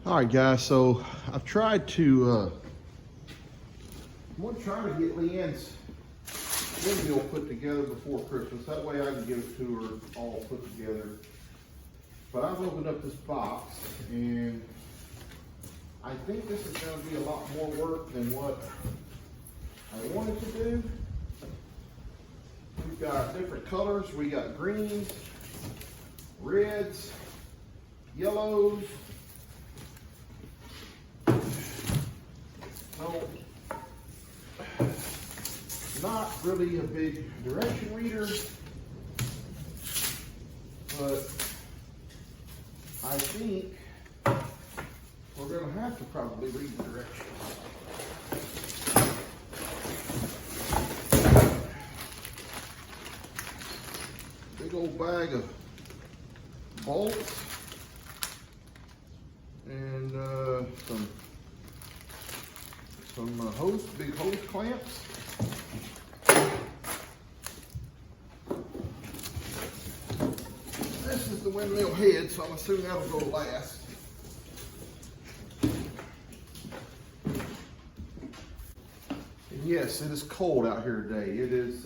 All right, guys, so I've tried to, I'm going to try to get Leanne's windmill put together before Christmas. That way I can give it to her all put together. But I've opened up this box, and I think this is going to be a lot more work than what I wanted to do. We've got different colors. We got greens, reds, yellows. So, not really a big direction reader, but I think we're going to have to probably read the directions. Big old bag of bolts and some big hose clamps. This is the windmill head, so I'm assuming that'll go last. And yes, it is cold out here today. It is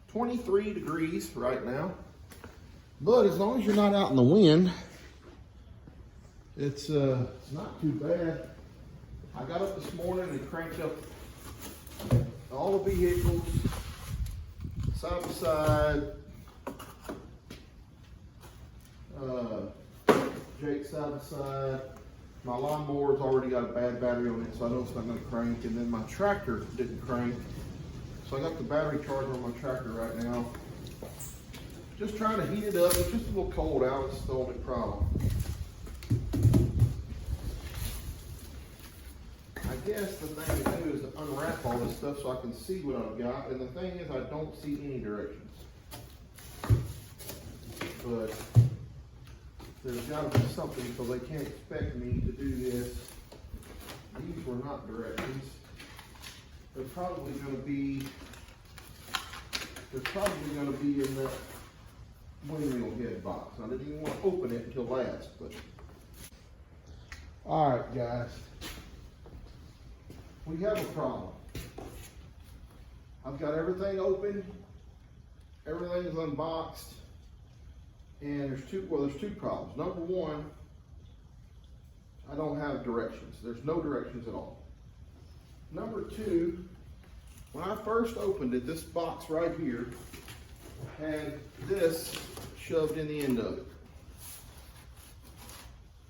23 degrees right now. But as long as you're not out in the wind, it's not too bad. I got up this morning and cranked up all the vehicles side by side. Jake's side by side. My lawnmower's already got a bad battery on it, so I know it's not going to crank. And then my tractor didn't crank, so I got the battery charger on my tractor right now. Just trying to heat it up. It's just a little cold out. It's the only problem. I guess the thing to do is to unwrap all this stuff so I can see what I've got. And the thing is, I don't see any directions. But there's got to be something, so they can't expect me to do this. These were not directions. They're probably going to be in that windmill head box. I didn't even want to open it until last, but all right, guys, we have a problem. I've got everything open, everything is unboxed, and there's two problems. Number one, I don't have directions. There's no directions at all. Number two, when I first opened it, this box right here had this shoved in the end of it.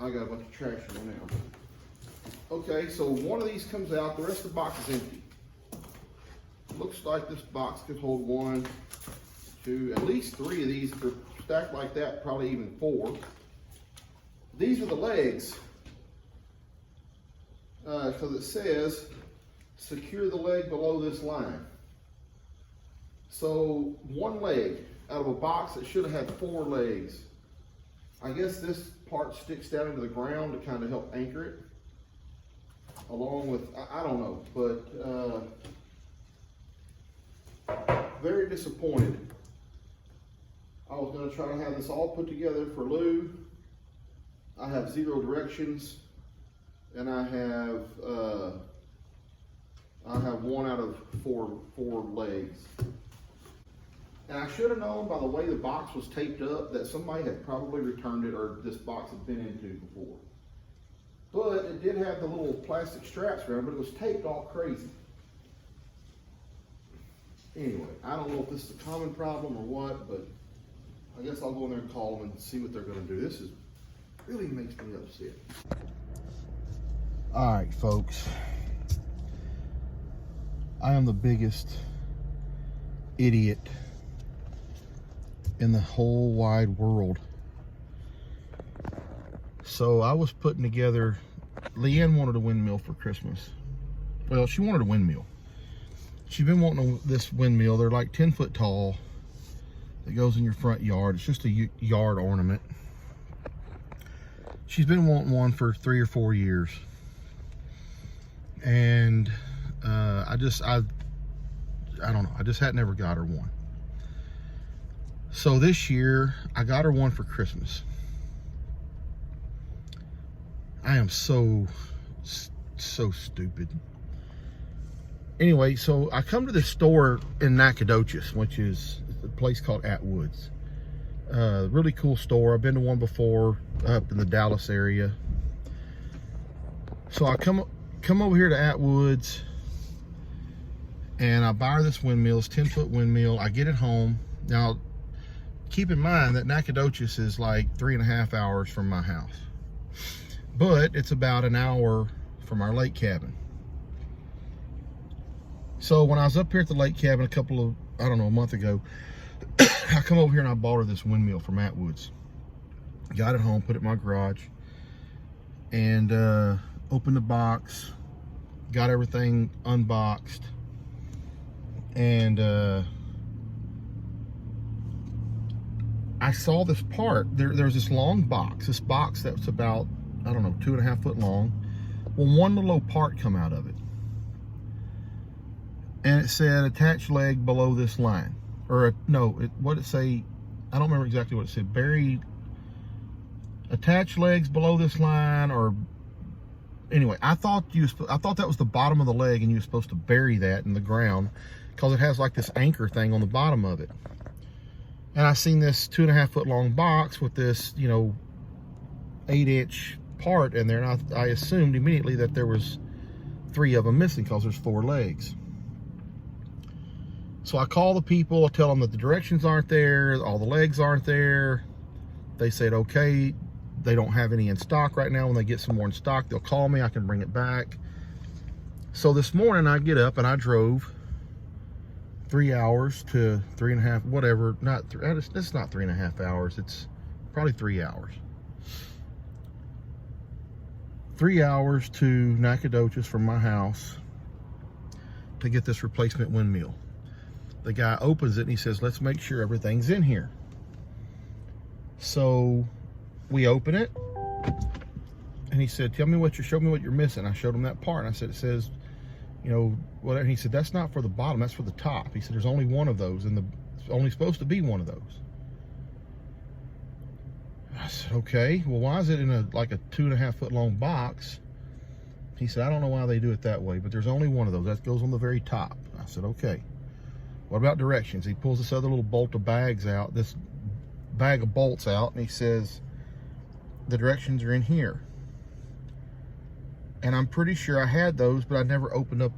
I got a bunch of trash in there now. Okay, so one of these comes out, the rest of the box is empty. Looks like this box could hold 1, 2, at least 3 of these. If they're stacked like that, probably even 4. These are the legs, because it says secure the leg below this line. So one leg out of a box that should have had 4 legs. I guess this part sticks down into the ground to kind of help anchor it, along with, I don't know, but very disappointed. I was going to try to have this all put together for Lou. I have 0 directions, and I have 1 out of 4 legs. And I should have known by the way the box was taped up that somebody had probably returned it, or this box had been into before. But it did have the little plastic straps around, but it was taped all crazy. Anyway, I don't know if this is a common problem or what, but I guess I'll go in there and call them and see what they're going to do. This really makes me upset. All right, folks. I am the biggest idiot in the whole wide world. So I was putting together, Leanne wanted a windmill for Christmas. Well, she wanted a windmill. She's been wanting this windmill. They're like 10 foot tall. It goes in your front yard. It's just a yard ornament. She's been wanting one for 3 or 4 years. And I don't know, I just had never got her one. So this year, I got her one for Christmas. I am so stupid. Anyway, so I come to this store in Nacogdoches, which is a place called Atwoods. Really cool store. I've been to one before up in the Dallas area. So I come over here to Atwoods, and I buy her this windmill. It's 10-foot windmill. I get it home. Now, keep in mind that Nacogdoches is like 3.5 hours from my house, but it's about an hour from our lake cabin. So when I was up here at the lake cabin a month ago, I come over here and I bought her this windmill from Atwoods. Got it home, put it in my garage, and opened the box, got everything unboxed, and I saw this part. There's this long box, this box that's about, I don't know, 2.5 foot long. Well, one little part come out of it. And it said, attach leg below this line. Or, no, what it say, I don't remember exactly what it said. Attach legs below this line, or, anyway, I thought that was the bottom of the leg, and you were supposed to bury that in the ground, because it has like this anchor thing on the bottom of it. And I seen this 2.5 foot long box with this, 8-inch part in there, and I assumed immediately that there was 3 of them missing, because there's 4 legs. So I call the people, I tell them that the directions aren't there, all the legs aren't there. They said, okay, they don't have any in stock right now. When they get some more in stock, they'll call me, I can bring it back. So this morning I get up and I drove 3 hours to 3.5, whatever, it's not 3.5 hours, it's probably 3 hours. 3 hours to Nacogdoches from my house to get this replacement windmill. The guy opens it and he says, let's make sure everything's in here. So we open it and he said, show me what you're missing. I showed him that part, and I said, it says, whatever. And he said, that's not for the bottom, that's for the top. He said, there's only one of those, and it's only supposed to be one of those. I said, okay, well, why is it in a 2.5 foot long box? He said, I don't know why they do it that way, but there's only one of those. That goes on the very top. I said, okay. What about directions? He pulls this other little bolt of bags out, this bag of bolts out, and he says, the directions are in here. And I'm pretty sure I had those, but I never opened up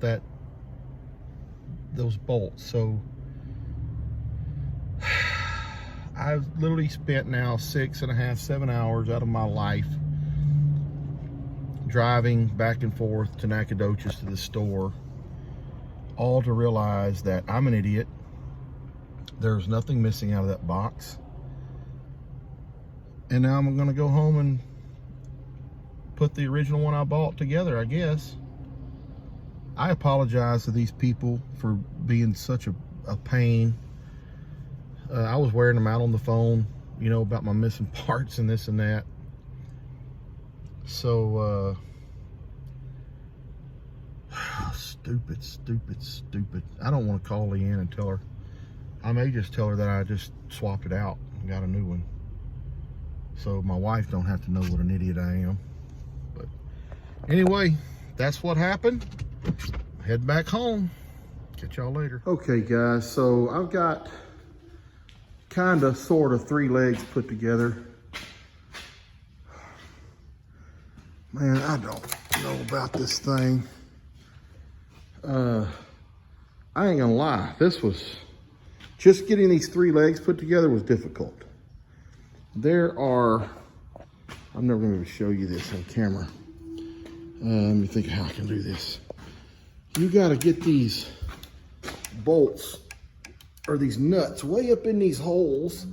those bolts. So I've literally spent now 6.5, 7 hours out of my life driving back and forth to Nacogdoches to the store, all to realize that I'm an idiot. There's nothing missing out of that box. And now I'm gonna go home and put the original one I bought together, I guess. I apologize to these people for being such a pain. I was wearing them out on the phone, about my missing parts and this and that. So, stupid. I don't want to call Leanne and tell her. I may just tell her that I just swapped it out and got a new one, so my wife don't have to know what an idiot I am. But anyway, that's what happened. Head back home. Catch y'all later. Okay, guys, so I've got sort of 3 legs put together. Man, I don't know about this thing. I ain't gonna lie, just getting these 3 legs put together was difficult. I'm never gonna show you this on camera. Let me think how I can do this. You gotta get these bolts or these nuts way up in these holes.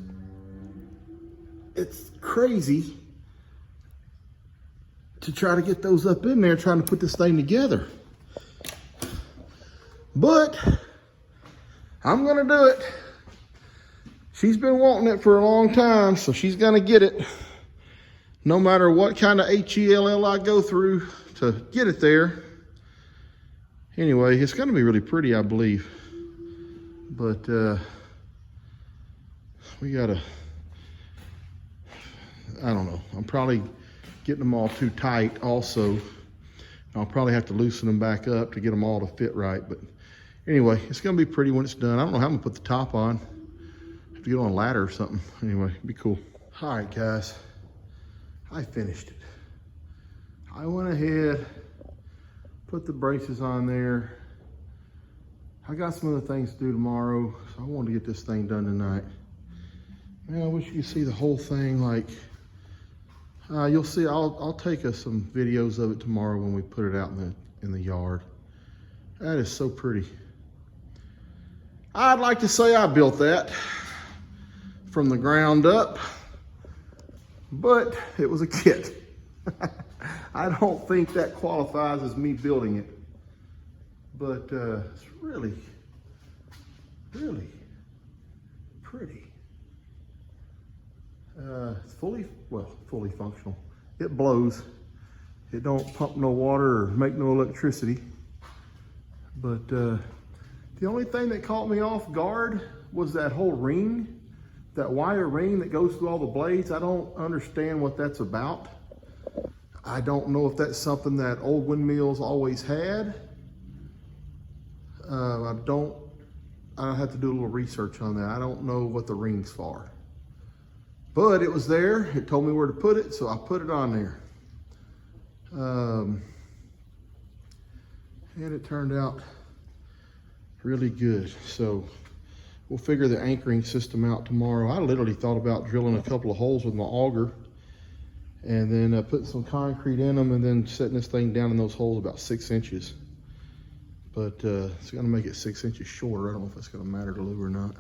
It's crazy to try to get those up in there, trying to put this thing together. But I'm gonna do it. She's been wanting it for a long time, so she's gonna get it. No matter what kind of HELL I go through to get it there. Anyway, it's gonna be really pretty, I believe. But we gotta, I don't know. I'm probably getting them all too tight also. I'll probably have to loosen them back up to get them all to fit right. But anyway, it's gonna be pretty when it's done. I don't know how I'm gonna put the top on. Have to get on a ladder or something. Anyway, it'd be cool. All right, guys, I finished it. I went ahead, put the braces on there. I got some other things to do tomorrow, so I wanted to get this thing done tonight. Man, I wish you could see the whole thing. Like, you'll see. I'll take some videos of it tomorrow when we put it out in the yard. That is so pretty. I'd like to say I built that from the ground up, but it was a kit. I don't think that qualifies as me building it, but it's really, really pretty. It's fully functional. It blows. It don't pump no water or make no electricity. But the only thing that caught me off guard was that whole ring, that wire ring that goes through all the blades. I don't understand what that's about. I don't know if that's something that old windmills always had. I have to do a little research on that. I don't know what the ring's for. But it was there. It told me where to put it, so I put it on there. And it turned out really good. So we'll figure the anchoring system out tomorrow. I literally thought about drilling a couple of holes with my auger and then putting some concrete in them and then setting this thing down in those holes about 6 inches. But it's gonna make it 6 inches shorter. I don't know if that's gonna matter to Lou or not.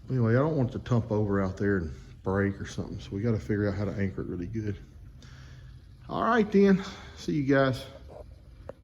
But anyway, I don't want it to tump over out there and break or something. So we gotta figure out how to anchor it really good. All right then, see you guys.